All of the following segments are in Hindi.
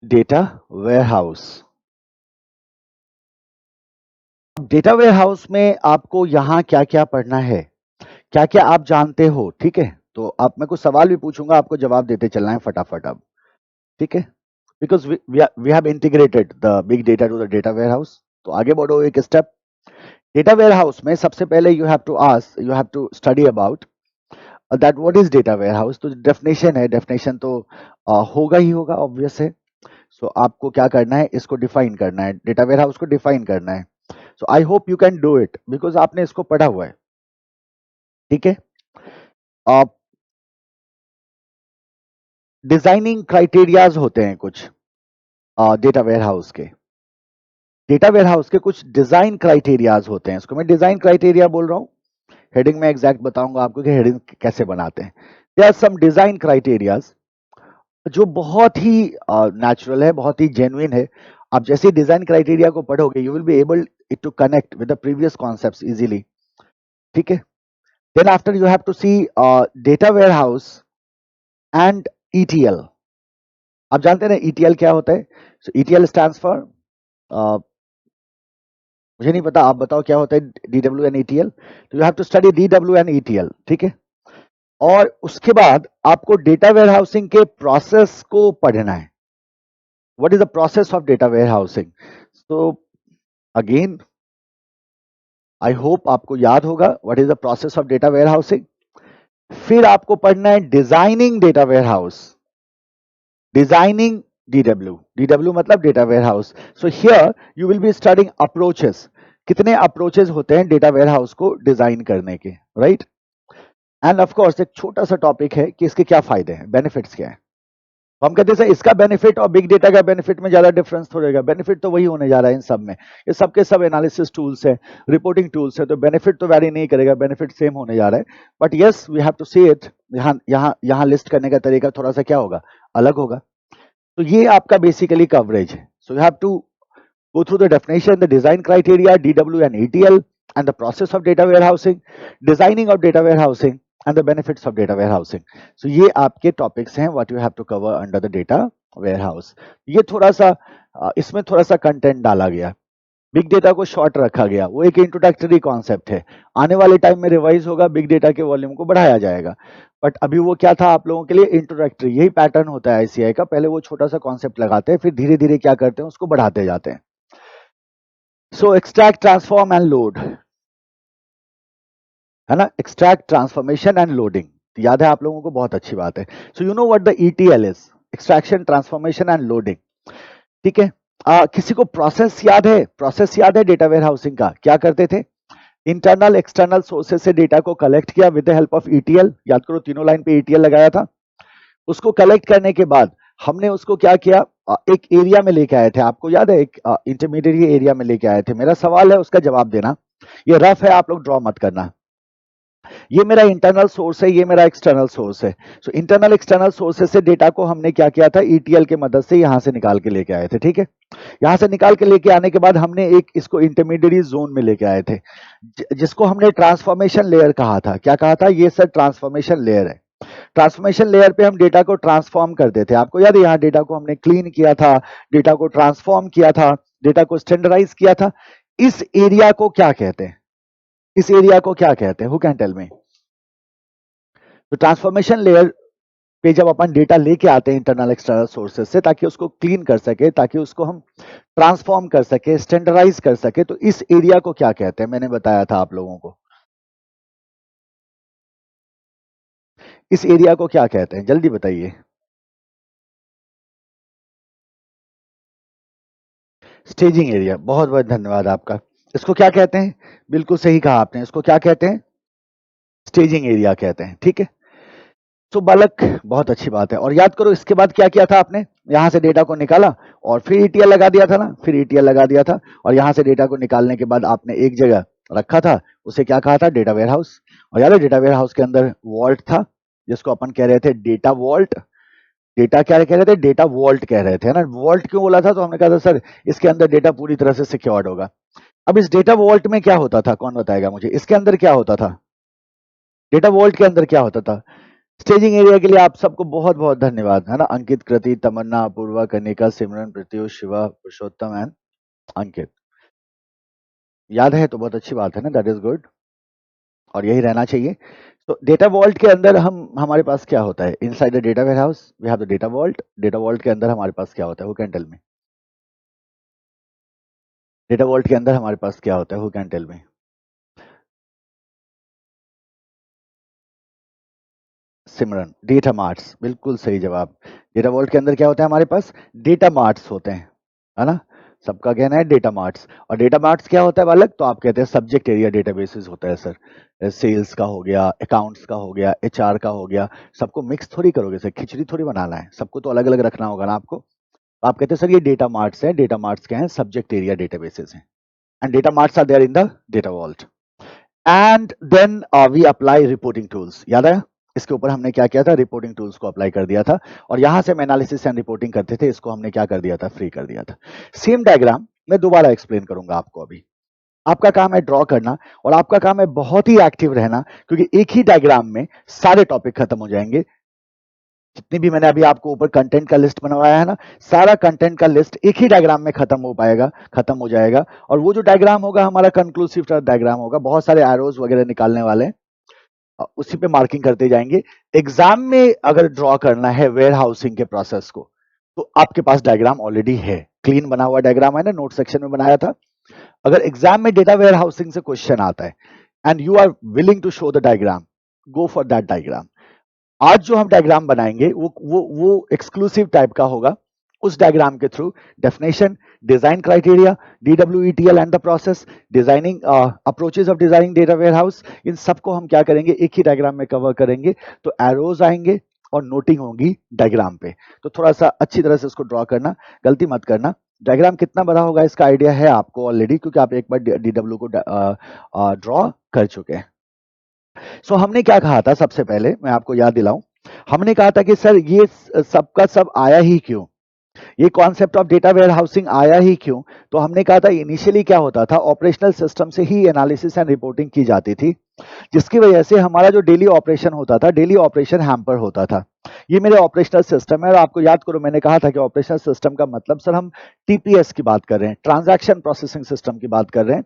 Data warehouse. डेटा वेयरहाउस में आपको यहाँ क्या क्या पढ़ना है, क्या क्या आप जानते हो, ठीक है। तो आप मैं कुछ सवाल भी पूछूंगा, आपको जवाब देते चलना है फटाफट अब, ठीक है। Because we have integrated the big data to the data warehouse. तो आगे बढ़ो एक स्टेप। डेटा वेयरहाउस में सबसे पहले you have to study about that what is data warehouse. तो डेफिनेशन है, डेफिनेशन तो होगा ही होगा, ऑब्वियस है। सो आपको क्या करना है, इसको डिफाइन करना है, डेटा वेयरहाउस को डिफाइन करना है। So I hope you can do it because आपने इसको पढ़ा हुआ है, ठीक है। आप डिजाइनिंग क्राइटेरियाज होते हैं कुछ डेटा वेयरहाउस के। डेटा वेयरहाउस के कुछ डिजाइन क्राइटेरियाज होते हैं, इसको मैं डिजाइन क्राइटेरिया बोल रहा हूँ। हेडिंग में एग्जैक्ट बताऊंगा आपको कि हेडिंग कैसे बनाते हैं। There are some design criterias जो बहुत ही नेचुरल है, बहुत ही जेन्युइन है। आप जैसे डिजाइन क्राइटेरिया को पढ़ोगे you will be able to connect with the previous concepts easily, ठीक है। Then after you have to see data warehouse and ETL। आप जानते हैं ना ETL क्या होता है। सो ETL स्टैंड्स फॉर, मुझे नहीं पता, आप बताओ क्या होता है DW एंड ETL। तो you have to study DW and ETL, ठीक है। और उसके बाद आपको डेटा वेयरहाउसिंग के प्रोसेस को पढ़ना है। What is the process of data warehousing. So again I hope आपको याद होगा what is the process of data warehousing. फिर आपको पढ़ना है designing data warehouse, designing DW मतलब data warehouse. So here you will be studying approaches, कितने अप्रोचेस होते हैं डेटा वेयरहाउस को डिजाइन करने के, राइट। एंड ऑफ कोर्स एक छोटा सा टॉपिक है कि इसके क्या फायदे हैं, बेनिफिट्स क्या है। तो हम कहते हैं सर इसका बेनिफिट और बिग डेटा का बेनिफिट में ज्यादा डिफरेंस थोड़ेगा, बेनिफिट तो वही होने जा रहा है इन सब में। ये सब के सब एनालिसिस टूल्स है, रिपोर्टिंग टूल्स है, तो बेनिफिट तो वैरी नहीं करेगा, बेनिफिट सेम होने जा रहा है। But yes we have to see it, यहाँ यहाँ यहाँ लिस्ट करने का तरीका थोड़ा सा क्या होगा, अलग होगा। तो ये आपका बेसिकली कवरेज है। So you have to go through the definition, the design criteria, DW and ETL, and the process of data warehousing, designing of data warehousing, and the benefits of data warehousing. So ये आपके topics हैं what you have to cover under the data warehouse. ये थोड़ा सा इसमें थोड़ा सा कंटेंट डाला गया, बिग डेटा को शॉर्ट रखा गया, वो एक इंट्रोडक्टरी कॉन्सेप्ट है। आने वाले टाइम में रिवाइज होगा, बिग डेटा के वॉल्यूम को बढ़ाया जाएगा। बट अभी वो क्या था आप लोगों के लिए, इंट्रोडक्टरी। यही पैटर्न होता है ICI का, पहले वो छोटा सा कॉन्सेप्ट लगाते हैं, फिर धीरे धीरे क्या करते हैं उसको बढ़ाते जाते हैं। सो एक्सट्रैक्ट ट्रांसफॉर्म एंड लोड, है ना, एक्सट्रैक्ट ट्रांसफॉर्मेशन एंड लोडिंग, याद है आप लोगों को, बहुत अच्छी बात है। So you know what the ETL is, extraction transformation and loading, ठीक है। किसी को प्रोसेस याद है, प्रोसेस याद है डेटा वेयर हाउसिंग का, क्या करते थे, इंटरनल एक्सटर्नल सोर्सेज से डेटा को कलेक्ट किया with the help of ETL। याद करो तीनों लाइन पे ETL लगाया था। उसको कलेक्ट करने के बाद हमने उसको क्या किया, एक एरिया में लेके आए थे, आपको याद है, एक इंटरमीडिएट एरिया में लेके आए थे। मेरा सवाल है उसका जवाब देना, ये रफ है, आप लोग ड्रॉ मत करना। ये मेरा इंटरनल सोर्स है, ये मेरा एक्सटर्नल सोर्स है। सो इंटरनल एक्सटर्नल सोर्सेज से डेटा को हमने क्या किया था, ETL के मदद से यहां से निकाल के लेके आए थे, ठीक है। यहां से निकाल के लेके आने के बाद हमने एक इसको इंटरमीडिएट जोन में लेके आए थे, जिसको हमने ट्रांसफॉर्मेशन लेयर कहा था। क्या कहा था, ये सर ट्रांसफॉर्मेशन लेयर है। ट्रांसफॉर्मेशन लेयर पे हम डेटा को ट्रांसफॉर्म करते थे, आपको याद है, यहाँ डेटा को हमने क्लीन किया था, डेटा को ट्रांसफॉर्म किया था, डेटा को स्टैंडर्डाइज किया था। इस एरिया को क्या कहते हैं, इस एरिया को क्या कहते हैं, हु कैन टेल मी। तो ट्रांसफॉर्मेशन लेयर पे जब अपन डेटा लेके आते हैं इंटरनल एक्सटर्नल सोर्सेज से, ताकि उसको क्लीन कर सके, ताकि उसको हम ट्रांसफॉर्म कर सके, स्टैंडर्डाइज कर सके, तो इस एरिया को क्या कहते हैं, मैंने बताया था आप लोगों को, इस एरिया को क्या कहते हैं, जल्दी बताइए। स्टेजिंग एरिया, बहुत बहुत धन्यवाद आपका। इसको क्या कहते हैं, बिल्कुल सही कहा आपने, इसको क्या कहते हैं, स्टेजिंग एरिया कहते हैं, ठीक है। तो बालक बहुत अच्छी बात है। और याद करो इसके बाद क्या किया था आपने, यहां से डेटा को निकाला और फिर ETL लगा दिया था ना, फिर ETL लगा दिया था, और यहां से डेटा को निकालने के बाद आपने एक जगह रखा था, उसे क्या कहा था, डेटा वेयरहाउस। और याद है डेटा वेयरहाउस के अंदर वॉल्ट था, जिसको अपन कह रहे थे डेटा वॉल्ट। डेटा क्या कह रहे थे, डेटा वॉल्ट कह रहे थे, है ना। वॉल्ट क्यों बोला था, तो हमने कहा था सर इसके अंदर डेटा पूरी तरह से सिक्योर्ड होगा। अब इस डेटा वॉल्ट में क्या होता था, कौन बताएगा मुझे, इसके अंदर क्या होता था, डेटा वॉल्ट के अंदर क्या होता था। स्टेजिंग एरिया के लिए आप सबको बहुत बहुत धन्यवाद, है ना। अंकित, कृति, तमन्ना, अपूर्वा, कनिका, सिमरन, प्रत्युष, शिवा, पुरुषोत्तम एंड अंकित। याद है तो बहुत अच्छी बात है ना, दैट इज गुड, और यही रहना चाहिए। तो डेटा वॉल्ट के अंदर हमारे पास क्या होता है? Inside the data warehouse we have the data vault. Data vault के अंदर हमारे पास क्या होता है? Who can tell me? Data vault के अंदर हमारे पास क्या होता है? Who can tell me? Simran, data marts, बिल्कुल सही जवाब। डेटा वॉल्ट के अंदर क्या होता है हमारे पास? डेटा मार्ट्स होते हैं, है ना। सबका कहना है डेटा मार्ट्स। और डेटा मार्ट्स क्या होता है बालक? तो आप कहते हैं सब्जेक्ट एरिया डेटाबेसेस होता है सर। सेल्स का हो गया, अकाउंट्स का हो गया, एचआर का हो गया। सबको मिक्स थोड़ी करोगे सर, खिचड़ी थोड़ी बनाना है, सबको तो अलग अलग रखना होगा ना आपको। तो आप कहते हैं सर ये डेटा मार्ट्स है। डेटा मार्ट्स क्या है? सब्जेक्ट एरिया डेटाबेसेस हैं, and data marts are there in the data vault. And then we apply reporting tools. याद आया? इसके ऊपर हमने क्या किया था? रिपोर्टिंग टूल्स को अप्लाई कर दिया था, और यहां से हम एनालिसिस एंड रिपोर्टिंग करते थे, इसको हमने क्या कर दिया था? फ्री कर दिया था। सेम डायग्राम मैं दोबारा एक्सप्लेन करूंगा आपको। अभी आपका काम है ड्रॉ करना, और आपका काम है बहुत ही एक्टिव रहना, क्योंकि एक ही डायग्राम में सारे टॉपिक खत्म हो जाएंगे। जितनी भी मैंने अभी आपको ऊपर कंटेंट का लिस्ट बनवाया है ना, सारा कंटेंट का लिस्ट एक ही डायग्राम में खत्म हो जाएगा। और वो जो डायग्राम होगा हमारा कंक्लूसिव डायग्राम होगा, बहुत सारे एरोज वगैरह निकालने वाले हैं, उसी पे मार्किंग करते जाएंगे। एग्जाम में अगर ड्रॉ करना है वेयर हाउसिंग के प्रोसेस को, तो आपके पास डायग्राम ऑलरेडी है, क्लीन बना हुआ डायग्राम है ना, नोट सेक्शन में बनाया था। अगर एग्जाम में डेटा वेयर हाउसिंग से क्वेश्चन आता है and you are willing to show the diagram, go for that diagram. आज जो हम डायग्राम बनाएंगे वो एक्सक्लूसिव टाइप का होगा। उस डायग्राम के through definition, design criteria, DWETL and the process, designing approaches of designing data warehouse, इन सबको हम क्या करेंगे? एक ही डायग्राम में कवर करेंगे। तो एरोज आएंगे और नोटिंग होगी डायग्राम पे। तो थोड़ा सा अच्छी तरह से इसको ड्रॉ करना, गलती मत करना। डायग्राम कितना बड़ा होगा इसका आइडिया है आपको ऑलरेडी, क्योंकि आप एक बार DW को ड्रॉ कर चुके हैं। सो हमने क्या कहा था? सबसे पहले मैं आपको याद दिलाऊं, हमने कहा था कि सर ये सबका सब आया ही क्यों? ये concept of data warehousing आया ही क्यों? तो हमने कहा था इनिशियली क्या होता था, ऑपरेशनल सिस्टम से ही एनालिसिस एंड रिपोर्टिंग की जाती थी, जिसकी वजह से हमारा जो डेली ऑपरेशन होता था, डेली ऑपरेशन हैम्पर होता था। ये मेरे ऑपरेशनल सिस्टम है, और आपको याद करो मैंने कहा था कि ऑपरेशनल सिस्टम का मतलब सर हम TPS की बात कर रहे हैं, ट्रांजैक्शन प्रोसेसिंग सिस्टम की बात कर रहे हैं,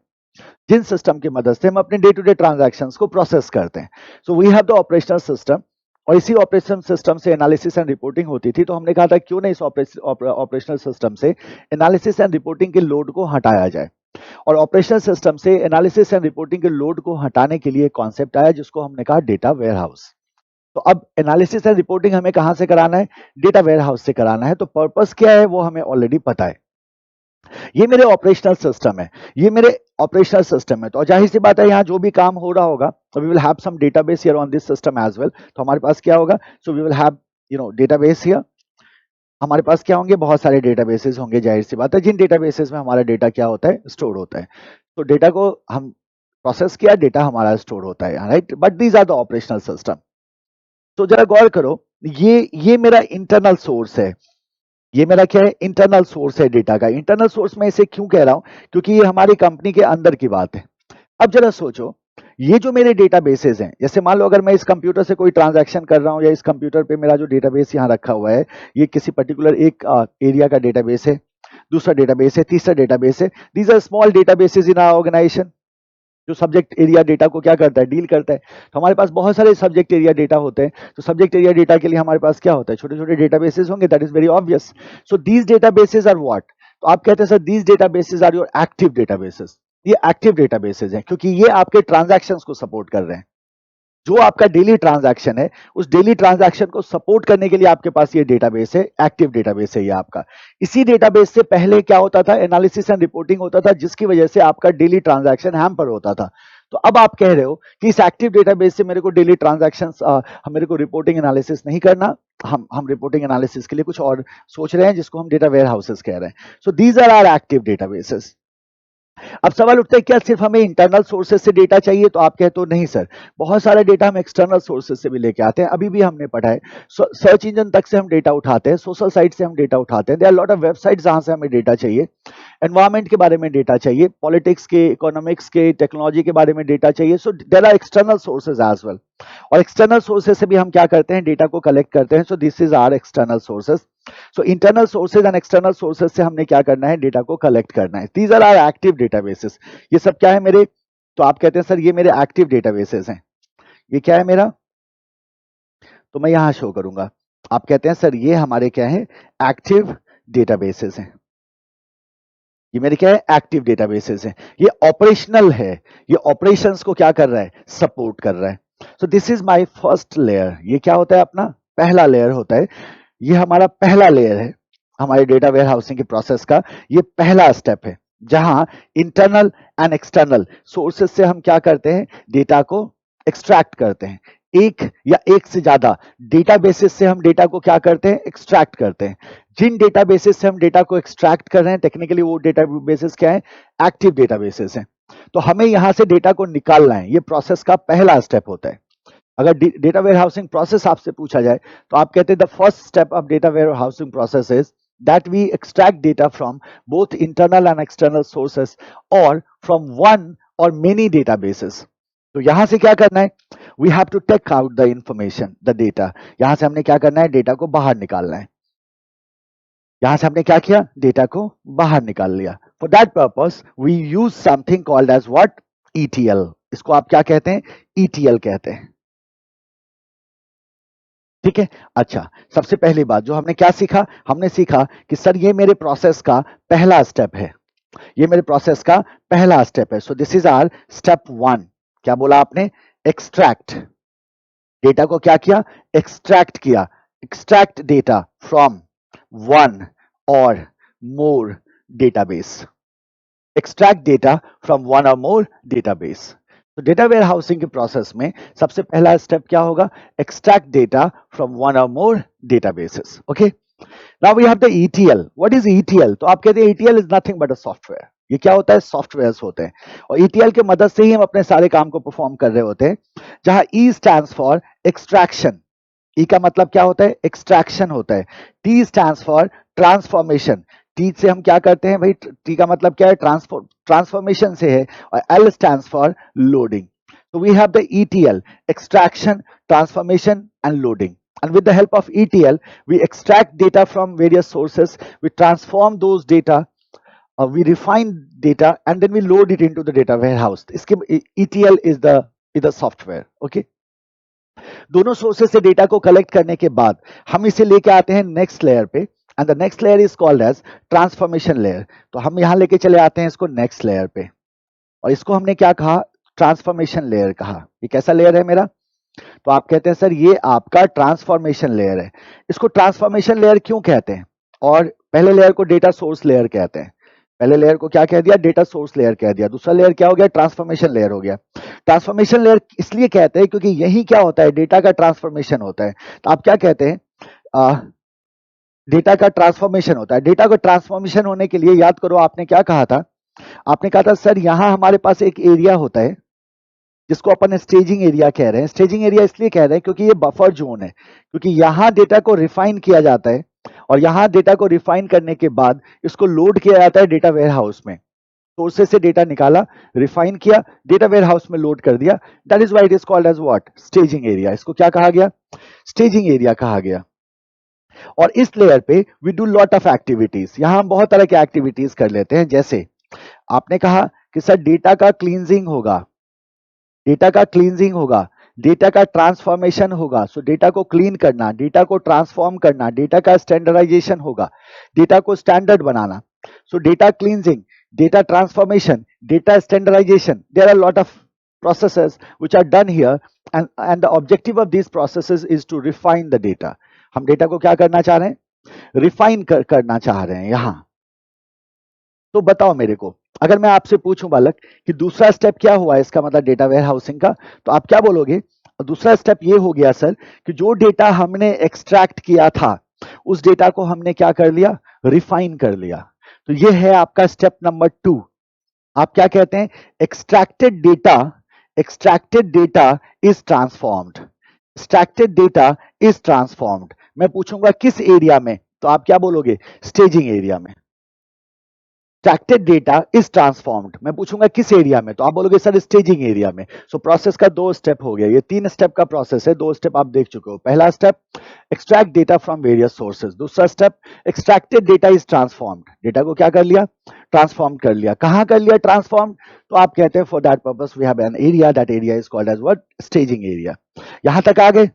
जिन सिस्टम की मदद से हम अपने डे टू डे ट्रांजैक्शंस को प्रोसेस करते हैं। So we have the operational system, और इसी ऑपरेशन सिस्टम से एनालिसिस एंड रिपोर्टिंग होती थी। तो हमने कहा था क्यों नहीं इस ऑपरेशनल सिस्टम से एनालिसिस एंड रिपोर्टिंग के लोड को हटाया जाए। और ऑपरेशनल सिस्टम से एनालिसिस एंड रिपोर्टिंग के लोड को हटाने के लिए कॉन्सेप्ट आया, जिसको हमने कहा डेटा वेयरहाउस। तो अब एनालिसिस एंड रिपोर्टिंग हमें कहां से कराना है? डेटा वेयरहाउस से कराना है। तो पर्पस क्या है वो हमें ऑलरेडी पता है। ये मेरे ऑपरेशनल सिस्टम है, ये मेरे ऑपरेशनल सिस्टम है। तो जाहिर सी बात है यहाँ जो भी काम हो रहा होगा, तो we will have some database here on this system as well. तो हमारे पास क्या होगा? So we will have database here. हमारे पास क्या होंगे? बहुत सारे डेटाबेसेस होंगे, जाहिर सी बात है, जिन डेटाबेसेस में हमारा डेटा क्या होता है? स्टोर होता है। तो डेटा को हम प्रोसेस किया, डेटा हमारा स्टोर होता है, right. But these are the operational system. तो जरा गौर करो, ये मेरा इंटरनल सोर्स है। ये मेरा क्या है? इंटरनल सोर्स है डेटा का। इंटरनल सोर्स मैं इसे क्यों कह रहा हूं? क्योंकि ये हमारी कंपनी के अंदर की बात है। अब जरा सोचो, ये जो मेरे डेटाबेसेस हैं, जैसे मान लो अगर मैं इस कंप्यूटर से कोई ट्रांजैक्शन कर रहा हूं, या इस कंप्यूटर पे मेरा जो डेटाबेस यहाँ रखा हुआ है, ये किसी पर्टिकुलर एक एरिया का डेटाबेस है, दूसरा डेटाबेस है, तीसरा डेटाबेस है। These are small databases in our organization, जो सब्जेक्ट एरिया डेटा को क्या करता है? डील करता है। तो हमारे पास बहुत सारे सब्जेक्ट एरिया डेटा होते हैं। तो सब्जेक्ट एरिया डेटा के लिए हमारे पास क्या होता है? छोटे छोटे डेटाबेसेस होंगे, that is very obvious. So these databases are what? तो आप कहते हैं sir these databases are your active databases. ये एक्टिव डेटाबेसेस हैं, क्योंकि ये आपके ट्रांजैक्शंस को सपोर्ट कर रहे हैं। जो आपका डेली ट्रांजैक्शन है, उस डेली ट्रांजैक्शन को सपोर्ट करने के लिए आपके पास ये डेटाबेस है, एक्टिव डेटाबेस है ये आपका। इसी डेटाबेस से पहले क्या होता था? एनालिसिस एंड रिपोर्टिंग होता था, जिसकी वजह से आपका डेली ट्रांजैक्शन हैम्पर होता था। तो अब आप कह रहे हो कि इस एक्टिव डेटाबेस से मेरे को डेली ट्रांजैक्शंस, मेरे को रिपोर्टिंग एनालिसिस नहीं करना, हम रिपोर्टिंग एनालिसिस के लिए कुछ और सोच रहे हैं, जिसको हम डेटा वेयर हाउसेस कह रहे हैं। So these are are active databases. अब सवाल उठता है क्या सिर्फ हमें इंटरनल सोर्सेज से डेटा चाहिए? तो आप कहते हो नहीं सर, बहुत सारा डेटा हम एक्सटर्नल सोर्सेज से भी लेके आते हैं। अभी भी हमने पढ़ा है, सर्च इंजन तक से हम डेटा उठाते हैं, सोशल साइट से हम डेटा उठाते हैं, there are lot of websites जहां से हमें डेटा चाहिए। एनवायरमेंट के बारे में डेटा चाहिए, पॉलिटिक्स के, इकोनॉमिक्स के, टेक्नोलॉजी के बारे में डेटा चाहिए. So there are external sources as well. और एक्सटर्नल सोर्सेज से भी हम क्या करते हैं, डेटा को कलेक्ट करते हैं. So this is our external sources. So internal sources and external sources से हमने क्या करना है, डेटा को कलेक्ट करना है. These are our active databases. ये सब क्या है मेरे, तो आप कहते हैं सर ये मेरे एक्टिव डेटाबेसेस हैं. ये क्या है मेरा, तो मैं यहां शो करूंगा. आप कहते हैं सर ये हमारे क्या है, एक्टिव डेटाबेसेस हैं. ये मेरे क्या है, एक्टिव डेटाबेसेस हैं. ये ऑपरेशनल है, ये ऑपरेशंस को क्या कर रहा है, सपोर्ट कर रहा है. So this is my first layer. ये क्या होता है, अपना पहला लेयर होता है. ये हमारा पहला लेयर है हमारे डेटा वेयर हाउसिंग के प्रोसेस का. ये पहला स्टेप है जहां इंटरनल एंड एक्सटर्नल सोर्सेस से हम क्या करते हैं, डेटा को एक्सट्रैक्ट करते हैं. एक या एक से ज्यादा डेटाबेसेस से हम डेटा को क्या करते हैं, एक्सट्रैक्ट करते हैं. जिन डेटाबेसेस से हम डेटा को एक्सट्रैक्ट कर रहे हैं, टेक्निकली वो डेटाबेसेस क्या है, एक्टिव डेटाबेसेस हैं. तो हमें यहां से डेटा को निकालना है. ये प्रोसेस का पहला स्टेप होता है. अगर डेटा वेयर हाउसिंग प्रोसेस आपसे पूछा जाए तो आप कहते हैं the first step of data warehousing process is that we extract data from both internal and external sources or from one or many databases. तो यहां से क्या करना है, we have to take out the information, the data. यहां से हमने क्या करना है, डेटा को बाहर निकालना है. यहां से हमने क्या किया, डेटा को बाहर निकाल लिया. For that purpose we use something called as what, ETL. इसको आप क्या कहते हैं, ETL कहते हैं. ठीक है. अच्छा, सबसे पहली बात जो हमने क्या सीखा, हमने सीखा कि सर ये मेरे प्रोसेस का पहला स्टेप है. ये मेरे प्रोसेस का पहला स्टेप है. So this is our step 1. क्या बोला आपने, एक्सट्रैक्ट. डेटा को क्या किया, एक्सट्रैक्ट किया. Extract data from one or more database. Extract data from one or more database. तो डेटा वेयर हाउसिंग के प्रोसेस में सबसे पहला स्टेप क्या होगा, extract data from one or more databases. Okay, now we have the ETL. What is ETL? तो आप कहते हैं ETL is nothing but a software. ये क्या होता है, सॉफ्टवेयर्स होते हैं. और ETL के मदद से ही हम अपने सारे काम को परफॉर्म कर रहे होते हैं. जहां E stands for extraction. E का मतलब क्या होता है, एक्सट्रैक्शन होता है. T stands for transformation. T से हम क्या करते हैं भाई, टी का मतलब क्या है, ट्रांसफॉर्मेशन से है. और L stands for loading. So we have the ETL, extraction, transformation and loading. And with the help of ETL, we extract data from various sources, we transform those data, we refine data and then we load it into the data warehouse. इसके ETL is the software. Okay. दोनों सोर्सेस से डेटा को कलेक्ट करने के बाद हम इसे लेके आते हैं नेक्स्ट लेयर पे. And the next layer is called as transformation layer. तो हम यहां लेके चले आते हैं इसको नेक्स्ट लेयर पे. और इसको हमने क्या कहा, ट्रांसफॉर्मेशन लेयर कहा. ये कैसा लेयर है मेरा, तो आप कहते हैं सर ये आपका ट्रांसफॉर्मेशन लेयर है. इसको ट्रांसफॉर्मेशन लेयर क्यों कहते हैं, और पहले लेयर को डेटा सोर्स लेयर कहते हैं. पहले लेयर को क्या कह दिया, डेटा सोर्स लेयर कह दिया. दूसरा लेयर क्या हो गया, ट्रांसफॉर्मेशन लेयर हो गया. ट्रांसफॉर्मेशन लेयर इसलिए कहते हैं क्योंकि यही क्या होता है, डेटा का ट्रांसफॉर्मेशन होता है. तो आप क्या कहते हैं, डेटा का ट्रांसफॉर्मेशन होता है. डेटा का ट्रांसफॉर्मेशन होने के लिए याद करो आपने क्या कहा था, आपने कहा था सर यहां हमारे पास एक एरिया होता है जिसको अपन स्टेजिंग एरिया कह रहे हैं. स्टेजिंग एरिया इसलिए कह रहे हैं क्योंकि ये बफर जोन है, क्योंकि यहां डेटा को रिफाइन किया जाता है और यहां डेटा को रिफाइन करने के बाद इसको लोड किया जाता है डेटा वेयर हाउस में. सोर्सेस से डेटा निकाला, रिफाइन किया, डेटा वेयर हाउस में लोड कर दिया. That is why it is called as what, staging area. इसको क्या कहा गया, स्टेजिंग एरिया कहा गया. और इस लेयर पे we do lot of activities. यहां हम बहुत तरह की एक्टिविटीज कर लेते हैं. जैसे आपने कहा कि सर डेटा का क्लींजिंग होगा, डेटा का क्लींजिंग होगा, डेटा का ट्रांसफॉर्मेशन होगा. सो डेटा को क्लीन करना, डेटा को ट्रांसफॉर्म करना, डेटा का स्टैंडर्डाइजेशन होगा, डेटा को स्टैंडर्ड बनाना. So data cleansing, data transformation, data standardization, there are a lot of processes which are done here, and the objective of these processes is to refine the data. हम डेटा को क्या करना चाह रहे हैं, रिफाइन करना चाह रहे हैं यहां. तो बताओ मेरे को, अगर मैं आपसे पूछूं बालक कि दूसरा स्टेप क्या हुआ इसका मतलब डेटा वेयर हाउसिंग का, तो आप क्या बोलोगे, दूसरा स्टेप ये हो गया सर कि जो डेटा हमने एक्सट्रैक्ट किया था उस डेटा को हमने क्या कर लिया, रिफाइन कर लिया. तो ये है आपका स्टेप नंबर 2. आप क्या कहते हैं, extracted data is transformed. Extracted data is transformed. मैं पूछूंगा किस एरिया में, तो आप क्या बोलोगे, स्टेजिंग एरिया में. एक्सट्रैक्टेड डेटा इज ट्रांसफॉर्म्ड, मैं पूछूंगा किस एरिया में, तो आप बोलोगे सर स्टेजिंग एरिया में। सो प्रोसेस का 2 स्टेप हो गया, ये 3 स्टेप का प्रोसेस है, 2 स्टेप आप देख चुके हो। पहला step extract data from various sources, दूसरा step extracted data is transformed, data को क्या कर लिया, ट्रांसफॉर्म कर लिया। कहां कर लिया ट्रांसफॉर्म, तो आप कहते हैं for that purpose we have an area, that area is called as what, staging area. यहां तक आ गए,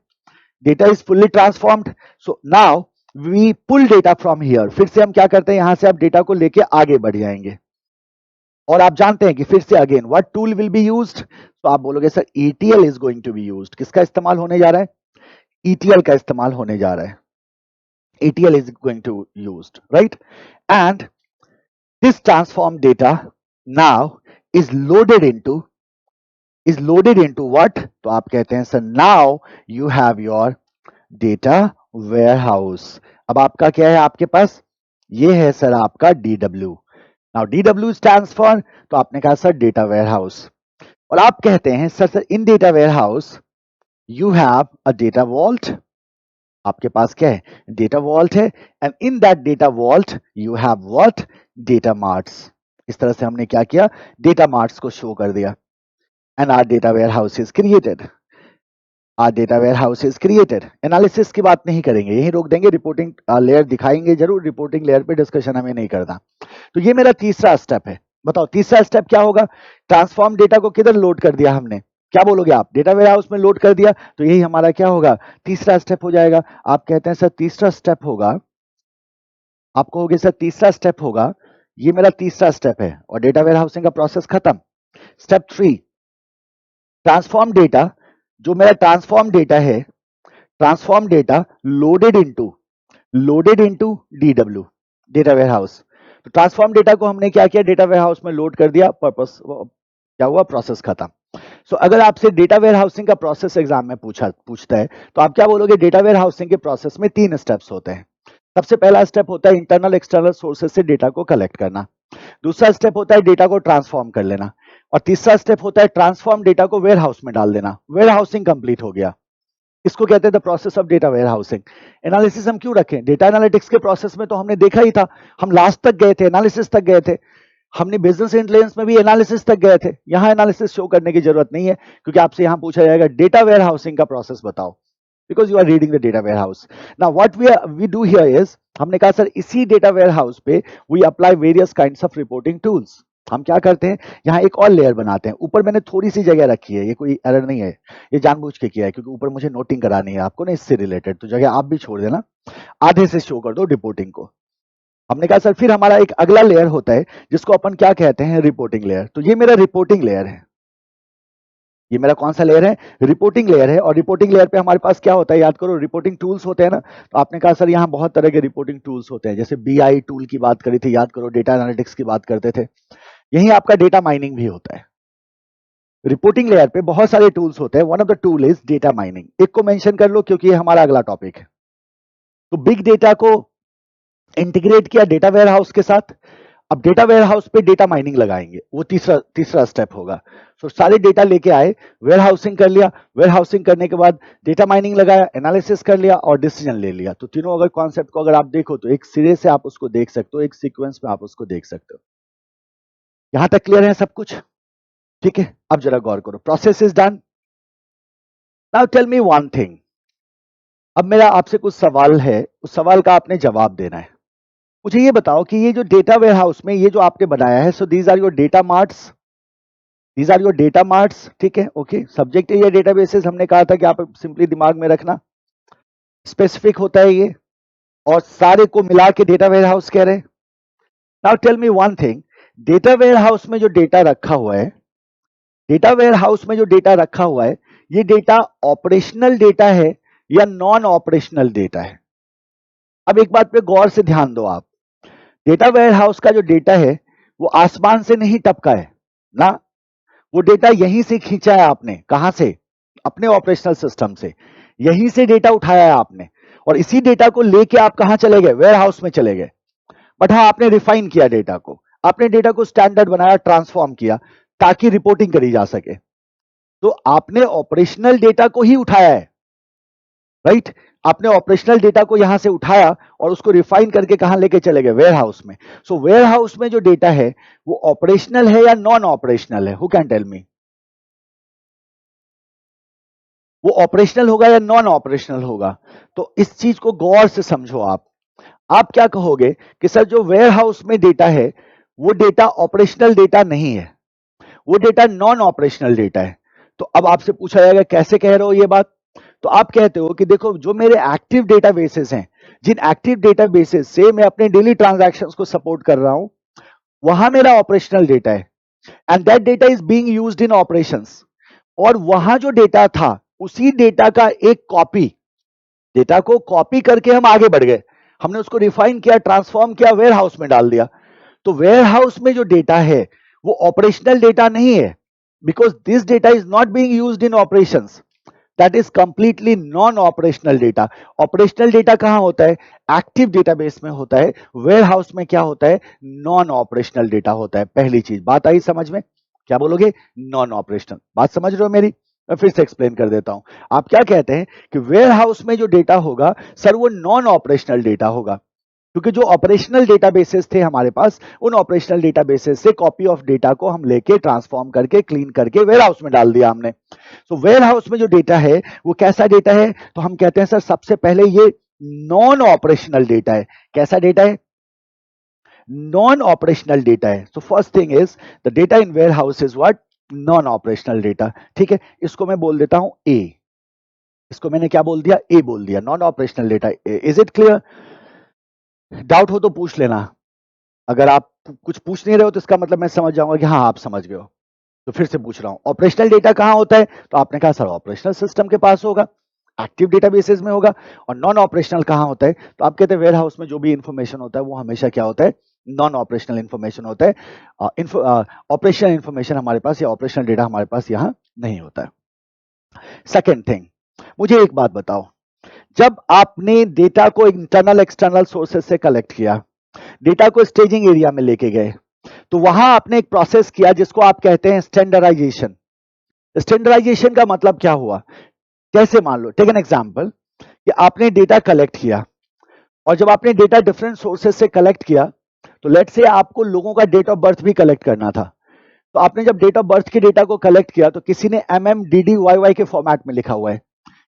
data is fully transformed. So now we pull data from here, फिर से हम क्या करते हैं, यहां से आप डेटा को लेके आगे बढ़ जाएंगे। और आप जानते हैं कि फिर से again what tool will be used, तो आप बोलोगे sir ETL is going to be used. किसका इस्तेमाल होने जा रहा है, ETL का इस्तेमाल होने जा रहा है, ETL is going to used, right? And this transformed data now is loaded into what? तो आप कहते हैं sir now you have your data warehouse। अब आपका क्या है आपके पास, ये है सर आपका DW। Now DW stands for, तो आपने कहा सर डेटा वेयरहाउस। और आप कहते हैं sir in data warehouse you have a data vault, आपके पास क्या है, डेटा वॉल्ट है। And in that data vault you have what, data marts. इस तरह से हमने क्या किया, डेटा मार्ट्स को शो कर दिया। And our data warehouse is created, our data warehouse is created. Analysis की बात नहीं करेंगे, यही रोक देंगे, रिपोर्टिंग लेयर दिखाएंगे जरूर, रिपोर्टिंग लेयर पे डिस्कशन हमें नहीं करना। तो ये मेरा तीसरा स्टेप है। बताओ तीसरा स्टेप क्या होगा, ट्रांसफॉर्म डेटा को किधर लोड कर दिया हमने, क्या बोलोगे आप, डेटा वेयरहाउस में लोड कर दिया, तो यही हमारा क्या होगा, तीसरा स्टेप हो जाएगा। आप कहते हैं सर तीसरा स्टेप होगा, आप कहोगे सर तीसरा स्टेप होगा, ये मेरा तीसरा स्टेप है और डेटा वेयरहाउसिंग का प्रोसेस खत्म। स्टेप 3, ट्रांसफॉर्म डेटा, जो मेरा ट्रांसफॉर्म डेटा है, transform data loaded into DW, data warehouse. तो ट्रांसफॉर्म डेटा को हमने क्या किया, डेटा वेयरहाउस में लोड कर दिया, पर्पस क्या हुआ, प्रोसेस खत्म। सो अगर आपसे डेटा वेयरहाउसिंग का प्रोसेस एग्जाम में पूछता है तो आप क्या बोलोगे, डेटा वेयरहाउसिंग के प्रोसेस में 3 स्टेप्स होते हैं। सबसे पहला स्टेप होता है इंटरनल एक्सटर्नल सोर्सेज से डेटा को कलेक्ट करना, दूसरा स्टेप होता है डेटा को ट्रांसफॉर्म कर लेना, और तीसरा स्टेप होता है ट्रांसफॉर्म डेटा को वेयरहाउस में डाल देना। वेयरहाउसिंग कंप्लीट हो गया, इसको कहते हैं the process of data warehousing. Analysis हम क्यों रखें, डेटा एनालिटिक्स के प्रोसेस में तो हमने देखा ही था, हम लास्ट तक गए थे, एनालिसिस तक गए थे, हमने बिजनेस इंटेलिजेंस में भी एनालिसिस तक गए थे। यहां एनालिसिस शो करने की जरूरत नहीं है, क्योंकि आपसे यहां पूछा जाएगा डेटा वेयरहाउसिंग का प्रोसेस बताओ, because you are reading the data warehouse. Now what we do here is, हमने कहा सर इसी डेटा वेयरहाउस पे we apply various kinds of reporting tools. हम क्या करते हैं, यहाँ एक और लेयर बनाते हैं, ऊपर मैंने थोड़ी सी जगह रखी है, ये कोई एरर नहीं है, ये जानबूझ के किया है, क्योंकि ऊपर मुझे नोटिंग करानी है आपको ना, इससे रिलेटेड, तो जगह आप भी छोड़ देना, आधे से शो कर दो रिपोर्टिंग को। हमने कहा सर फिर हमारा एक अगला लेयर होता है जिसको अपन क्या कहते हैं, रिपोर्टिंग लेयर। तो ये मेरा रिपोर्टिंग लेयर है, ये मेरा कौन सा लेयर है, रिपोर्टिंग लेयर है। और रिपोर्टिंग लेयर पे हमारे पास क्या होता है, याद करो, रिपोर्टिंग टूल्स होते हैं ना। तो आपने कहा सर यहाँ बहुत तरह के रिपोर्टिंग टूल्स होते हैं, जैसे BI टूल की बात करी थी, याद करो, डेटा एनालिटिक्स की बात करते थे, यही आपका डेटा माइनिंग भी होता है। रिपोर्टिंग लेयर पे बहुत सारे टूल्स होते हैं, one of the tool is data mining. एक को मेंशन कर लो क्योंकि ये हमारा अगला टॉपिक है। तो बिग डेटा को इंटीग्रेट किया डेटा वेयरहाउस के साथ, अब डेटा वेयरहाउस पे डेटा माइनिंग लगाएंगे, वो तीसरा स्टेप होगा। तो सारे डेटा लेके आए, वेयरहाउसिंग कर लिया, वेयरहाउसिंग करने के बाद डेटा माइनिंग लगाया, एनालिसिस कर लिया और डिसीजन ले लिया। तो तीनों अगर कॉन्सेप्ट को अगर आप देखो तो एक सिरे से आप उसको देख सकते हो, एक सीक्वेंस में आप उसको देख सकते हो। यहां तक क्लियर है सब कुछ, ठीक है। अब जरा गौर करो, process is done. Now tell me one thing, अब मेरा आपसे कुछ सवाल है, उस सवाल का आपने जवाब देना है। मुझे ये बताओ कि ये जो डेटा वेयरहाउस में ये जो आपने बनाया है, so these are your data marts, these are your data marts, ठीक है, ओके। सब्जेक्ट एरिया डेटाबेसेस हमने कहा था कि आप सिंपली दिमाग में रखना, स्पेसिफिक होता है ये, और सारे को मिला के डेटा वेयरहाउस कह रहे हैं। Now tell me one thing, data warehouse में जो डेटा रखा हुआ है, डेटा वेयरहाउस में जो डेटा रखा हुआ है, ये डेटा ऑपरेशनल डेटा है या नॉन ऑपरेशनल डेटा है। अब एक बात पे गौर से ध्यान दो आप, डेटा वेयरहाउस का जो डेटा है वो आसमान से नहीं टपका है ना, वो डेटा यहीं से खींचा है आपने, कहां से, अपने ऑपरेशनल सिस्टम से, यहीं से डेटा उठाया है आपने, और इसी डेटा को लेके आप कहां चले गए, वेयरहाउस में चले गए। बट हाँ, आपने रिफाइन किया डेटा को, आपने डेटा को स्टैंडर्ड बनाया, ट्रांसफॉर्म किया ताकि रिपोर्टिंग करी जा सके। तो आपने ऑपरेशनल डेटा को ही उठाया है, राइट। आपने ऑपरेशनल डेटा को यहां से उठाया और उसको रिफाइन करके कहां लेके चले गए, वेयर हाउस में। सो वेयर हाउस में जो डेटा है वो ऑपरेशनल है या नॉन ऑपरेशनल है? Who can tell me? वो ऑपरेशनल होगा या नॉन ऑपरेशनल होगा? तो इस चीज को गौर से समझो। आप क्या कहोगे कि सर जो वेयर हाउस में डेटा है वो डेटा ऑपरेशनल डेटा नहीं है, वो डेटा नॉन ऑपरेशनल डेटा है। तो अब आपसे पूछा जाएगा कैसे कह रहे हो ये बात? तो आप कहते हो कि देखो जो मेरे एक्टिव डेटाबेसेस हैं, जिन एक्टिव डेटाबेसेस से मैं अपने डेली ट्रांजैक्शंस को सपोर्ट कर रहा हूं, वहां मेरा ऑपरेशनल डेटा है and that data is being used in operations. और वहां जो डेटा था उसी डेटा का एक कॉपी, डेटा को कॉपी करके हम आगे बढ़ गए, हमने उसको रिफाइन किया, ट्रांसफॉर्म किया, वेयर हाउस में डाल दिया। तो वेयर हाउस में जो डेटा है वो ऑपरेशनल डेटा नहीं है, because this data is not being used in operations, that is completely non operational data. Operational data कहां होता है? एक्टिव डेटाबेस में होता है। वेयर हाउस में क्या होता है? नॉन ऑपरेशनल डेटा होता है। पहली चीज, बात आई समझ में? क्या बोलोगे? Non operational. बात समझ रहे हो मेरी? मैं फिर से एक्सप्लेन कर देता हूं। आप क्या कहते हैं कि वेयर हाउस में जो डेटा होगा सर वो नॉन ऑपरेशनल डेटा होगा, क्योंकि जो ऑपरेशनल डेटाबेसेस थे हमारे पास, उन ऑपरेशनल डेटाबेसेस से कॉपी ऑफ डेटा को हम लेके ट्रांसफॉर्म करके क्लीन करके वेयर हाउस में डाल दिया हमने। तो वेयर हाउस में जो डेटा है वो कैसा डेटा है? तो हम कहते हैं सर सबसे पहले ये नॉन ऑपरेशनल डेटा है। कैसा डेटा है? नॉन ऑपरेशनल डेटा है। So first thing is the data in warehouse is what? Non operational data. ठीक है, इसको मैं बोल देता हूं ए। इसको मैंने क्या बोल दिया? ए बोल दिया, non operational data. Is it clear? Doubt हो तो पूछ लेना। अगर आप कुछ पूछ नहीं रहे हो तो इसका मतलब मैं समझ जाऊंगा कि हाँ आप समझ गए हो। तो फिर से पूछ रहा हूं, ऑपरेशनल डेटा कहां होता है? तो आपने कहा सर ऑपरेशनल सिस्टम के पास होगा, एक्टिव डेटाबेसेस में होगा। और नॉन ऑपरेशनल कहां होता है? तो आप कहते हैं वेयर हाउस में जो भी इंफॉर्मेशन होता है वो हमेशा क्या होता है? नॉन ऑपरेशनल इंफॉर्मेशन होता है। ऑपरेशनल इंफॉर्मेशन हमारे पास या ऑपरेशनल डेटा हमारे पास यहां नहीं होता है। सेकेंड थिंग, मुझे एक बात बताओ, जब आपने डेटा को इंटरनल एक्सटर्नल सोर्सेस से कलेक्ट किया, डेटा को स्टेजिंग एरिया में लेके गए, तो वहां आपने एक प्रोसेस किया जिसको आप कहते हैं स्टैंडर्डाइजेशन। स्टैंडर्डाइजेशन का मतलब क्या हुआ? कैसे? मान लो, टेक एन एग्जांपल कि आपने डेटा कलेक्ट किया और जब आपने डेटा डिफरेंट सोर्सेस से कलेक्ट किया, तो लेट से आपको लोगों का डेट ऑफ बर्थ भी कलेक्ट करना था। तो आपने जब डेट ऑफ बर्थ के डेटा को कलेक्ट किया तो किसी ने MMDDYY के फॉर्मेट में लिखा हुआ है,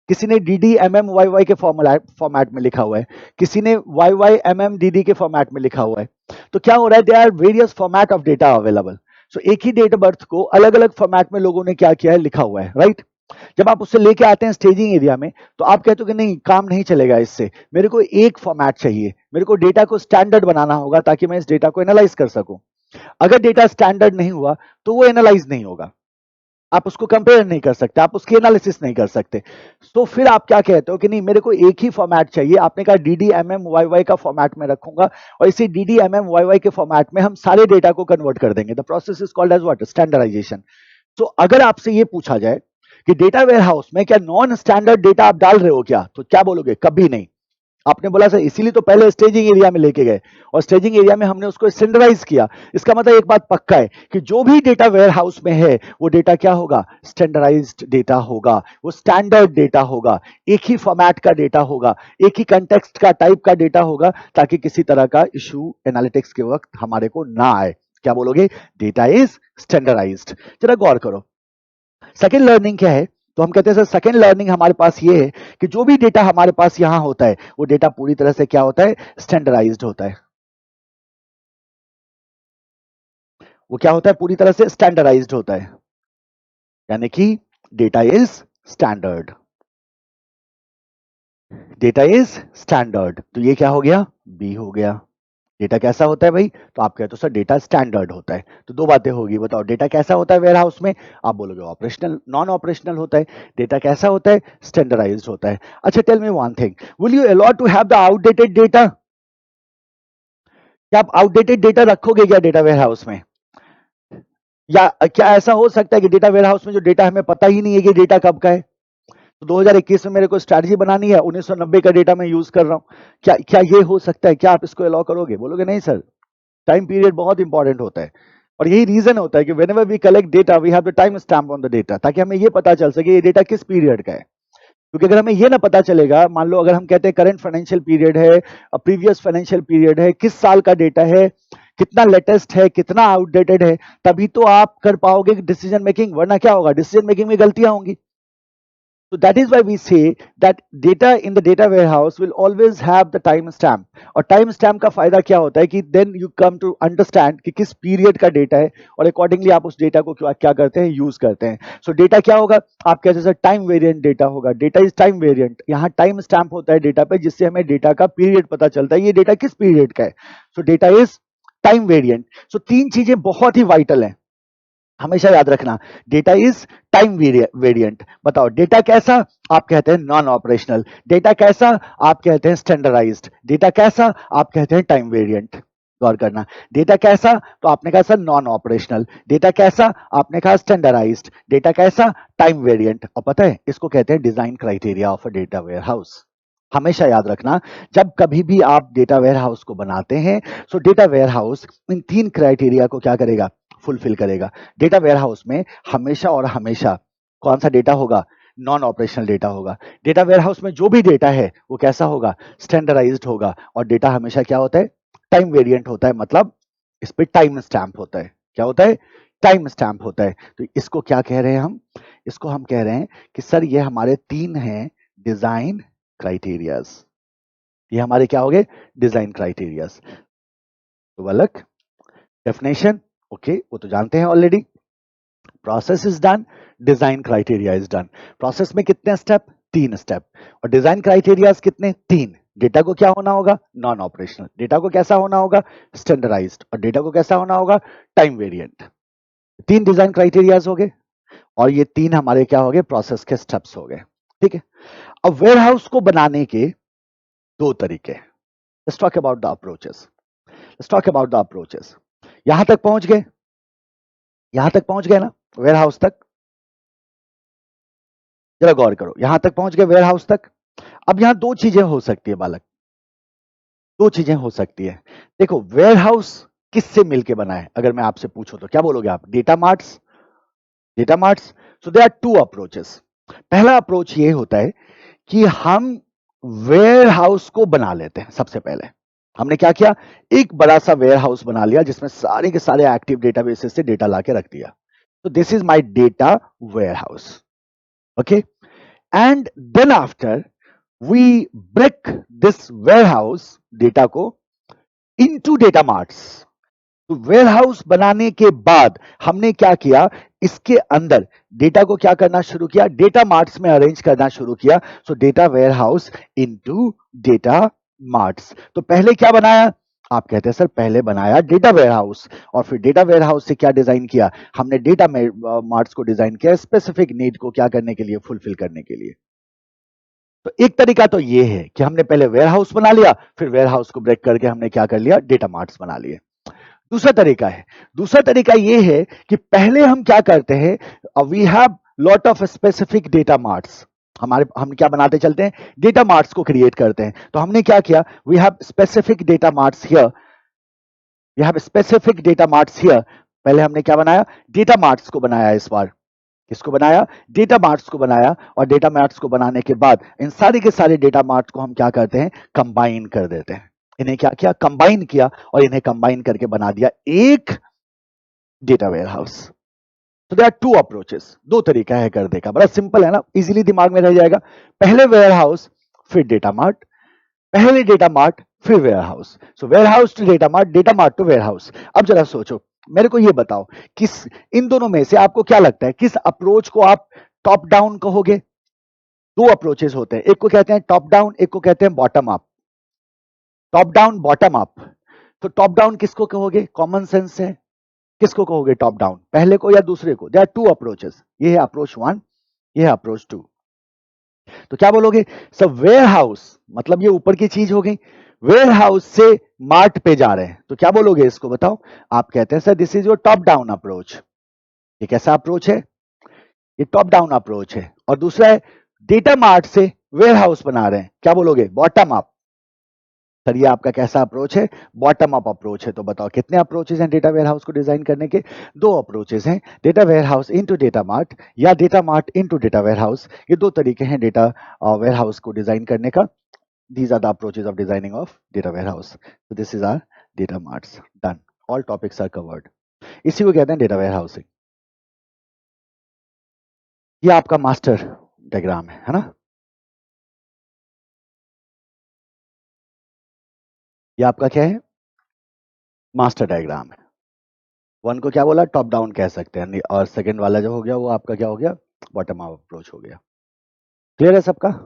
किसी ने DDMMYY के फॉर्मेट में लिखा हुआ है, किसी ने YYMMDD के फॉर्मेट में लिखा हुआ है। तो क्या हो रहा है? There are various format of data available. So एक ही डेट ऑफ बर्थ को अलग अलग फॉर्मेट में लोगों ने क्या किया है? लिखा हुआ है, राइट? जब आप उससे लेके आते हैं स्टेजिंग एरिया में तो आप कहते हो कि नहीं काम नहीं चलेगा इससे, मेरे को एक फॉर्मेट चाहिए, मेरे को डेटा को स्टैंडर्ड बनाना होगा ताकि मैं इस डेटा को एनालाइज कर सकूं। अगर डेटा स्टैंडर्ड नहीं हुआ तो वो एनालाइज नहीं होगा, आप उसको कंपेयर नहीं कर सकते, आप उसकी एनालिसिस नहीं कर सकते। तो फिर आप क्या कहते हो कि नहीं मेरे को एक ही फॉर्मेट चाहिए। आपने कहा DDMMYY का फॉर्मेट में रखूंगा और इसी DDMMYY के फॉर्मेट में हम सारे डेटा को कन्वर्ट कर देंगे। The process is called as what? Standardization. तो अगर आपसे ये पूछा जाए कि डेटा वेयर हाउस में क्या नॉन स्टैंडर्ड डेटा आप डाल रहे हो क्या, तो क्या बोलोगे? कभी नहीं। आपने बोला सर इसीलिए तो पहले स्टेजिंग एरिया में लेके गए और स्टेजिंग एरिया में हमने उसको स्टैंडर्डाइज किया। इसका मतलब एक बात पक्का है कि जो भी डेटा वेयर हाउस में है वो डेटा क्या होगा? स्टैंडर्डाइज्ड डेटा होगा, वो स्टैंडर्ड डेटा होगा, एक ही फॉर्मेट का डेटा होगा, एक ही कंटेक्स्ट का टाइप का डेटा होगा, ताकि किसी तरह का इशू एनालिटिक्स के वक्त हमारे को ना आए। क्या बोलोगे? Data is standardized. जरा गौर करो, सेकेंड लर्निंग क्या है? तो हम कहते हैं सर सेकेंड लर्निंग हमारे पास ये है कि जो भी डेटा हमारे पास यहां होता है वो डेटा पूरी तरह से क्या होता है? स्टैंडर्डाइज्ड होता है। वो क्या होता है? पूरी तरह से स्टैंडर्डाइज्ड होता है, यानी कि data is standard. Data is standard, तो ये क्या हो गया? बी हो गया। डेटा कैसा होता है भाई? तो आप कहते हो सर डेटा स्टैंडर्ड होता है। तो दो बातें होगी, बताओ डेटा कैसा होता है वेयर हाउस में? आप बोलोगे ऑपरेशनल, नॉन ऑपरेशनल होता है। डेटा कैसा होता है? स्टैंडर्डाइज्ड होता है। अच्छा tell me one thing, will you allow to have the outdated data? क्या आप आउटडेटेड डेटा रखोगे क्या डेटा वेयर हाउस में? या क्या ऐसा हो सकता है कि डेटा वेयर हाउस में जो डेटा हमें पता ही नहीं है कि डेटा कब का है? तो 2021 में मेरे को स्ट्रैटेजी बनानी है, 1990 का डेटा मैं यूज कर रहा हूं, क्या क्या ये हो सकता है? क्या आप इसको अलाउ करोगे? बोलोगे नहीं सर, टाइम पीरियड बहुत इंपॉर्टेंट होता है। और यही रीजन होता है कि whenever we collect data we have the time stamp on the data, ताकि हमें ये पता चल सके ये डेटा किस पीरियड का है। क्योंकि अगर हमें ये ना पता चलेगा, मान लो अगर हम कहते हैं करंट फाइनेंशियल पीरियड है, प्रीवियस फाइनेंशियल पीरियड है, किस साल का डेटा है, कितना लेटेस्ट है, कितना आउटडेटेड है, तभी तो आप कर पाओगे डिसीजन मेकिंग, वरना क्या होगा, डिसीजन मेकिंग में गलतियां होंगी। So that is why we say that data in the data warehouse will always have the time stamp. और टाइम स्टैम्प का फायदा क्या होता है कि then you come to understand कि किस पीरियड का डेटा है और अकॉर्डिंगली आप उस डेटा को क्या करते हैं, यूज करते हैं। सो डेटा क्या होगा, आप कहते हैं सर टाइम वेरिएंट डेटा होगा, डेटा इज टाइम वेरिएंट। यहाँ टाइम स्टैम्प होता है डेटा पे, जिससे हमें डेटा का पीरियड पता चलता है, ये डेटा किस पीरियड का है। So data is time variant. So तीन चीजें बहुत ही वाइटल है, हमेशा याद रखना। Data is time variant. बताओ डेटा कैसा, आप कहते हैं नॉन ऑपरेशनल। डेटा कैसा, आप कहते हैं स्टैंडर्डाइज्ड। डेटा कैसा, आप कहते हैं टाइम वेरिएंट। गौर करना, डेटा कैसा तो आपने कहा सर नॉन ऑपरेशनल, डेटा कैसा आपने कहा स्टैंडर्डाइज्ड, डेटा कैसा टाइम वेरिएंट। और पता है इसको कहते हैं design criteria of a data warehouse. हमेशा याद रखना, जब कभी भी आप डेटा वेयरहाउस को बनाते हैं, सो डेटा वेयरहाउस इन तीन क्राइटेरिया को क्या करेगा, फुलफिल करेगा। डेटा वेयरहाउस में हमेशा और हमेशा कौन सा डेटा होगा, नॉन ऑपरेशनल डेटा होगा। डेटा वेयरहाउस में जो भी डेटा है वो कैसा होगा, स्टैंडर्डाइज्ड होगा। और डेटा हमेशा क्या होता है, टाइम वेरिएंट होता है, मतलब इस पे टाइम स्टैम्प होता है। क्या होता है, टाइम स्टैम्प होता है। तो इसको क्या कह रहे हैं हम, इसको हम कह रहे हैं कि सर ये हमारे तीन हैं डिजाइन क्राइटेरियाज। ये हमारे क्या हो गए, डिजाइन क्राइटेरियाज। तो अलग डेफिनेशन, ओके वो तो जानते हैं already. Process is done, design criteria is done. Process में कितने स्टेप, तीन स्टेप। और डिजाइन क्राइटेरियाज कितने, तीन। डेटा को क्या होना होगा, नॉन ऑपरेशनल। डेटा को कैसा होना होगा, स्टैंडर्डाइज्ड। और डेटा को कैसा होना होगा, टाइम वेरिएंट। तीन डिजाइन क्राइटेरियाज हो गए और ये तीन हमारे क्या हो गए, प्रोसेस के स्टेप्स हो गए। ठीक है, अब वेयरहाउस को बनाने के दो तरीके। Let's talk about the approaches, let's talk about the approaches. यहां तक पहुंच गए, यहां तक पहुंच गए ना वेयरहाउस तक, जरा गौर करो, यहां तक पहुंच गए वेयरहाउस तक। अब यहां दो चीजें हो सकती है बालक, दो चीजें हो सकती है। देखो वेयरहाउस किससे मिलके बना है, अगर मैं आपसे पूछूं तो क्या बोलोगे आप, data marts, data marts. So there are two approaches. पहला अप्रोच ये होता है कि हम वेयरहाउस को बना लेते हैं। सबसे पहले हमने क्या किया, एक बड़ा सा वेयरहाउस बना लिया जिसमें सारे के सारे एक्टिव डेटाबेसेस से डेटा लाके रख दिया। तो this is my data warehouse, okay. And then after we break this warehouse data को इनटू डेटा मार्ट्स। तो वेयरहाउस बनाने के बाद हमने क्या किया, इसके अंदर डेटा को क्या करना शुरू किया, डेटा मार्ट्स में अरेंज करना शुरू किया। सो data warehouse into data marts. तो पहले क्या बनाया, आप कहते हैं सर पहले बनाया डेटा वेयरहाउस और फिर डेटा वेयरहाउस से क्या डिजाइन किया, हमने डेटा मार्ट्स को डिजाइन किया स्पेसिफिक नीड को क्या करने के लिए, फुलफिल करने के लिए। तो एक तरीका तो ये है कि हमने पहले वेयरहाउस बना लिया, फिर वेयरहाउस को ब्रेक करके हमने क्या कर लिया, डेटा मार्ट्स बना लिए। दूसरा तरीका है, दूसरा तरीका ये है कि पहले हम क्या करते हैं, we have lot of specific data marts. हम क्या बनाते चलते हैं, डेटा मार्ट्स को क्रिएट करते हैं। तो हमने क्या किया, we have specific data marts here, we have specific data marts here. पहले हमने क्या बनाया, डेटा मार्ट्स को बनाया। इस बार किसको बनाया, डेटा मार्ट्स को बनाया। और डेटा मार्ट्स को बनाने के बाद इन सारे के सारे डेटा मार्ट्स को हम क्या करते हैं, कंबाइन कर देते हैं। इन्हें क्या किया, कंबाइन किया और इन्हें कंबाइन करके बना दिया एक डेटा वेयरहाउस। तो देयर आर टू अप्रोचेस, दो तरीका है करने का, बड़ा सिंपल है ना, इजीली दिमाग में रह जाएगा। पहले वेयरहाउस फिर डेटा मार्ट, पहले डेटा मार्ट फिर warehouse. So warehouse to data mart, data mart to warehouse. अब जरा सोचो, मेरे को ये बताओ, किस इन दोनों में से आपको क्या लगता है, किस अप्रोच को आप टॉप डाउन कहोगे। दो अप्रोचेस होते हैं, एक को कहते हैं टॉप डाउन, एक को कहते हैं bottom up. Top down, bottom up. तो टॉप डाउन किसको कहोगे, कॉमन सेंस है, किसको कहोगे टॉप डाउन, पहले को या दूसरे को। देयर आर टू अप्रोचेस, ये है अप्रोच वन, ये है अप्रोच टू। तो क्या बोलोगे, सब वेयर हाउस मतलब ये ऊपर की चीज हो गई, वेयर हाउस से मार्ट पे जा रहे हैं, तो क्या बोलोगे इसको बताओ। आप कहते हैं sir this is your top down approach. ये कैसा अप्रोच है, ये टॉप डाउन अप्रोच है। और दूसरा है डेटा मार्ट से वेयर हाउस बना रहे हैं, क्या बोलोगे, बॉटम अप। सर ये आपका कैसा अप्रोच है? बॉटम अप अप्रोच है। तो बताओ कितने अप्रोचेस हैं डेटा वेयर हाउस को डिजाइन करने के? 2 अप्रोचेस हैं, data warehouse into data mart या data mart into data warehouse. ये 2 तरीके हैं डेटा वेयर हाउस को डिजाइन करने का। These are the approaches of designing of data warehouse. So this is our data marts. Done. All topics are covered. इसी को कहते हैं डेटा वेयर हाउसिंग। ये आपका मास्टर डायग्राम है ना? ये आपका क्या है? मास्टर डायग्राम है। वन को क्या बोला? टॉप डाउन कह सकते हैं, और सेकंड वाला जो हो गया वो आपका क्या हो गया? बॉटम अप अप्रोच हो गया। क्लियर है सबका?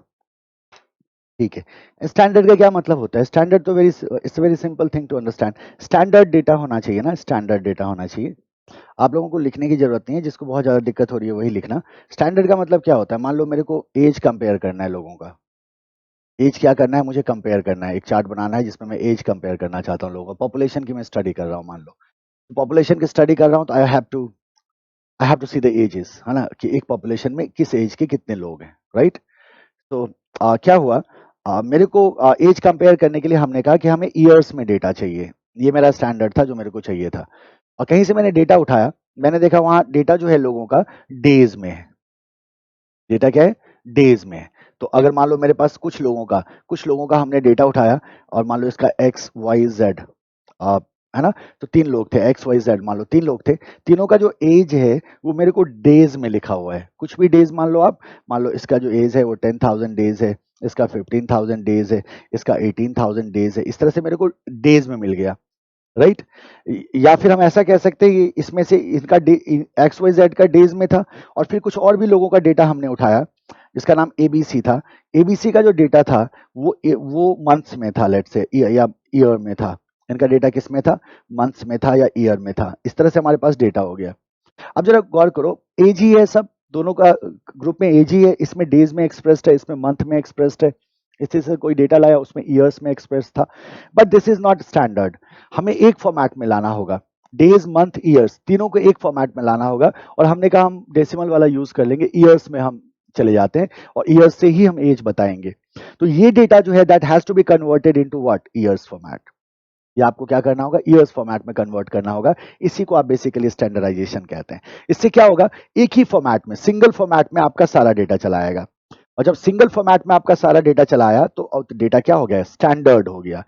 ठीक है। स्टैंडर्ड का क्या मतलब होता है? स्टैंडर्ड तो it's very simple thing to understand. Standard data होना चाहिए ना, स्टैंडर्ड डेटा होना चाहिए। आप लोगों को लिखने की जरूरत नहीं है, जिसको बहुत ज्यादा दिक्कत हो रही है वही लिखना। स्टैंडर्ड का मतलब क्या होता है? मान लो मेरे को एज कंपेयर करना है लोगों का। एज क्या करना है? मुझे कंपेयर करना है, एक चार्ट बनाना है जिसमें मैं एज कंपेयर करना चाहता हूँ लोगों का। पॉपुलेशन की मैं स्टडी कर रहा हूँ मान लो, पॉपुलेशन की स्टडी कर रहा हूँ, तो I have to see the ages, है ना, कि एक पॉपुलेशन में किस एज के कितने लोग हैं, राइट? तो क्या हुआ, मेरे को एज कंपेयर करने के लिए हमने कहा कि हमें ईयर्स में डेटा चाहिए। ये मेरा स्टैंडर्ड था जो मेरे को चाहिए था। और कहीं से मैंने डेटा उठाया, मैंने देखा वहां डेटा जो है लोगों का डेज में है। डेटा क्या है? डेज में है। तो अगर मान लो मेरे पास कुछ लोगों का हमने डेटा उठाया, और मान लो इसका एक्स वाई जेड, है ना, तो 3 लोग थे, एक्स वाई जेड, मान लो 3 लोग थे। तीनों का जो एज है वो मेरे को डेज में लिखा हुआ है। कुछ भी डेज मान लो आप, मान लो इसका जो एज है वो 10,000 डेज है, इसका 15,000 डेज है, इसका 18,000 डेज है। इस तरह से मेरे को डेज में मिल गया, राइट? या फिर हम ऐसा कह सकते हैं कि इसमें से इनका एक्स वाई जेड का डेज में था, और फिर कुछ और भी लोगों का डेटा हमने उठाया जिसका नाम एबीसी था। एबीसी का जो डेटा था वो मंथ्स में था, लेट से, या ईयर में था। इनका डेटा किस में था? मंथ्स में था या ईयर में था। इस तरह से हमारे पास डेटा हो गया। अब जरा गौर करो, एज ही है, सब दोनों का ग्रुप में एज ही है। इसमें डेज में एक्सप्रेस्ड है, इसमें मंथ में एक्सप्रेस्ड है। इसी से कोई डेटा लाया, उसमें ईयर्स में एक्सप्रेस था। But this is not standard. हमें एक फॉर्मेट में लाना होगा, डेज मंथ ईयर्स तीनों को एक फॉर्मेट में लाना होगा। और हमने कहा हम डेसिमल वाला यूज कर लेंगे, ईयर्स में हम चले जाते हैं, और ईयर्स से ही हम एज बताएंगे। तो ये डेटा जो है that has to be converted into what? Years format. ये आपको क्या करना होगा? ईयर्स फॉर्मेट में कन्वर्ट करना होगा। इसी को आप बेसिकली स्टैंडर्डाइजेशन कहते हैं। इससे क्या होगा? एक ही फॉर्मेट में, सिंगल फॉर्मेट में आपका सारा डेटा चला आएगा। और जब सिंगल फॉर्मेट में आपका सारा डेटा चला आया तो डेटा क्या हो गया? स्टैंडर्ड हो गया।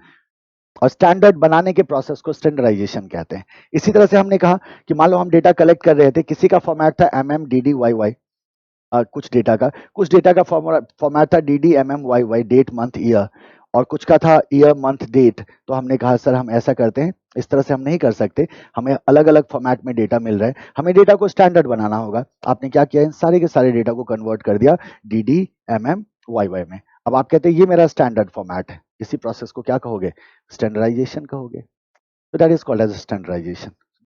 और स्टैंडर्ड बनाने के प्रोसेस को स्टैंडर्डाइजेशन कहते हैं। इसी तरह से हमने कहा कि मान लो हम डेटा कलेक्ट कर रहे थे, किसी का फॉर्मेट था MMDDYY, कुछ डेटा का फॉर्मेट था DDMMYY, डेट मंथ ईयर, और कुछ का था ईयर मंथ डेट। तो हमने कहा सर हम ऐसा करते हैं, इस तरह से हम नहीं कर सकते, हमें अलग अलग फॉर्मेट में डेटा मिल रहा है, हमें डेटा को स्टैंडर्ड बनाना होगा। आपने क्या किया? इन सारे के सारे डेटा को कन्वर्ट कर दिया DDMMYY में। अब आप कहते हैं ये मेरा स्टैंडर्ड फॉर्मेट है। इसी प्रोसेस को क्या कहोगे? स्टैंडर्डाइजेशन कहोगे। तो that is called as standardisation.